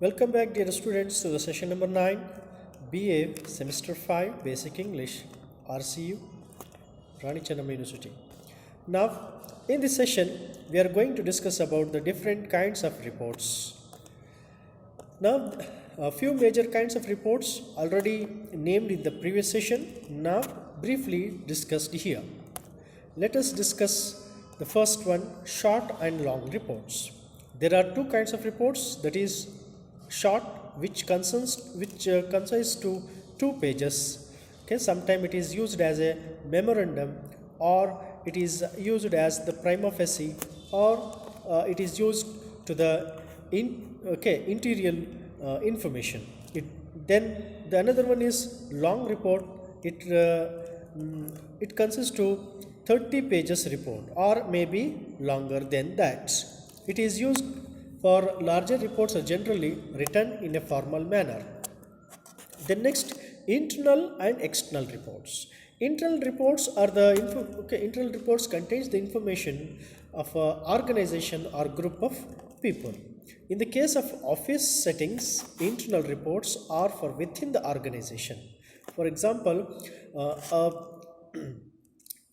Welcome back, dear students, to the session number 9, BA Semester 5, Basic English, RCU, Rani Chennamma University. Now, in this session, we are going to discuss about the different kinds of reports. Now, a few major kinds of reports already named in the previous session, now briefly discussed here. Let us discuss the first one, short and long reports. There are two kinds of reports, that is short, which consists to 2 pages. Okay, sometimes it is used as a memorandum, or it is used as the prima facie, or it is used to the interior information. Then the another one is long report. It consists to 30 pages report, or maybe longer than that. It is used for larger reports are generally written in a formal manner. The next, internal and external reports. Internal reports are internal reports contains the information of an organization or group of people. In the case of office settings, internal reports are for within the organization. For example,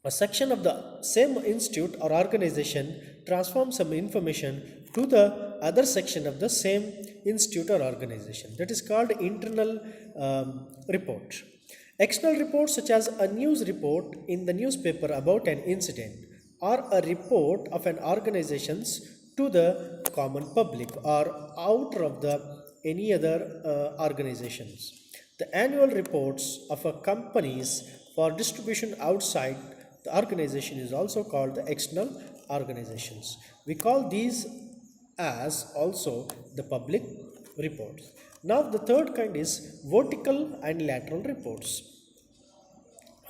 a section of the same institute or organization transforms some information to the other section of the same institute or organization. That is called internal report. External reports, such as a news report in the newspaper about an incident, or a report of an organization's to the common public or outer of the any other organizations. The annual reports of a companies for distribution outside the organization is also called the external organizations. We call these as also the public reports. Now the third kind is vertical and lateral reports.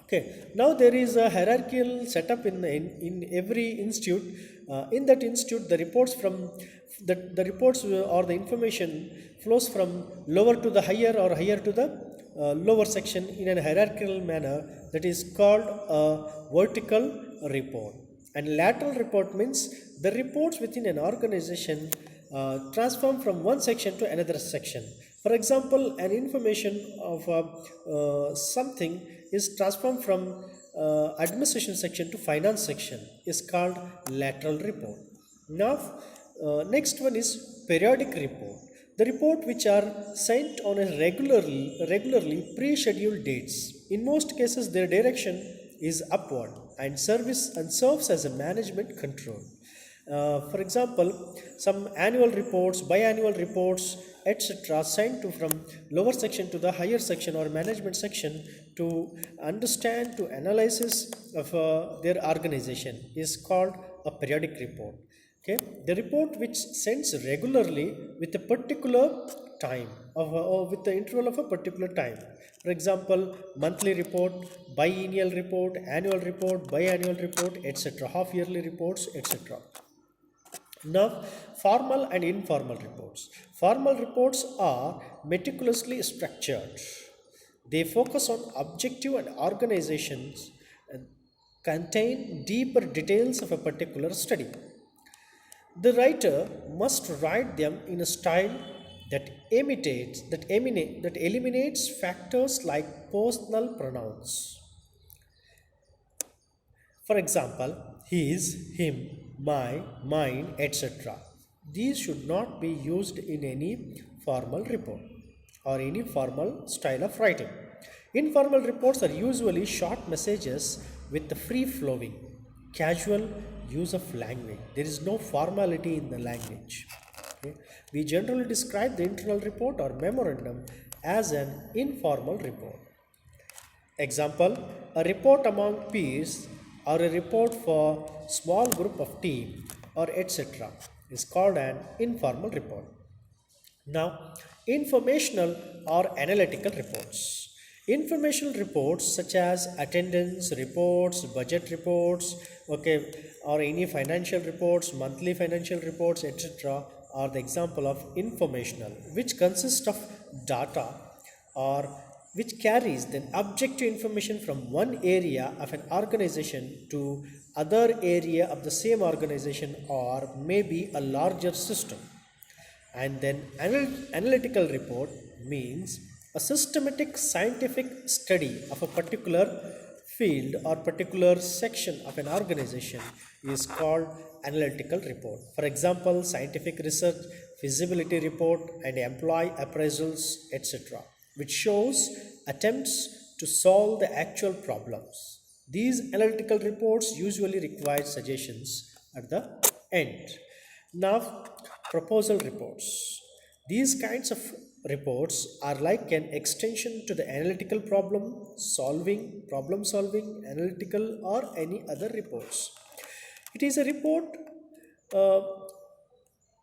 Okay, now there is a hierarchical setup in every institute. In that institute, the reports from the reports or the information flows from lower to the higher, or higher to the lower section in a hierarchical manner. That is called a vertical report. And lateral report means the reports within an organization transform from one section to another section. For example, an information of something is transformed from administration section to finance section is called lateral report. Now, next one is periodic report. The report which are sent on a regularly pre-scheduled dates. In most cases, their direction is upward and serves as a management control. For example, some annual reports, biannual reports, etc., sent from lower section to the higher section or management section to understand, to analysis of their organization is called a periodic report. Okay, the report which sends regularly with a particular time or with the interval of a particular time. For example, monthly report, biennial report, annual report, biannual report, etc., half yearly reports, etc. Now, formal and informal reports. Formal reports are meticulously structured. They focus on objective and organizations and contain deeper details of a particular study. The writer must write them in a style that eliminates factors like personal pronouns. For example, his, him, my, mine, etc. These should not be used in any formal report or any formal style of writing. Informal reports are usually short messages with the free flowing, casual use of language. There is no formality in the language. Okay. We generally describe the internal report or memorandum as an informal report. Example, a report among peers or a report for small group of team or etc. is called an informal report. Now, informational or analytical reports. Informational reports such as attendance reports, budget reports, okay, or any financial reports, monthly financial reports, etc., are the example of informational, which consist of data or which carries the objective information from one area of an organization to other area of the same organization or maybe a larger system. And then analytical report means a systematic scientific study of a particular field or particular section of an organization is called analytical report. For example, scientific research, feasibility report, and employee appraisals, etc., which shows attempts to solve the actual problems. These analytical reports usually require suggestions at the end. Now, proposal reports. These kinds of reports are like an extension to the analytical problem solving, analytical, or any other reports. It is a report uh,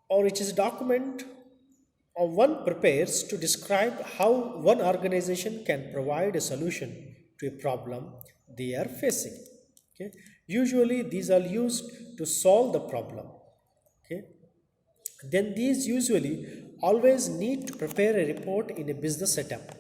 or it is a document one prepares to describe how one organization can provide a solution to a problem they are facing. Okay. Usually these are used to solve the problem. Okay. Then these usually always need to prepare a report in a business setup.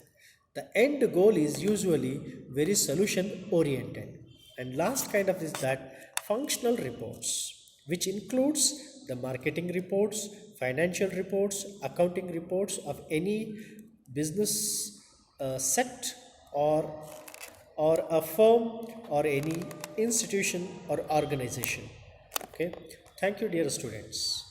The end goal is usually very solution oriented. And last kind of is that functional reports, which includes the marketing reports, financial reports, accounting reports of any business set or a firm or any institution or organization. Okay. Thank you, dear students.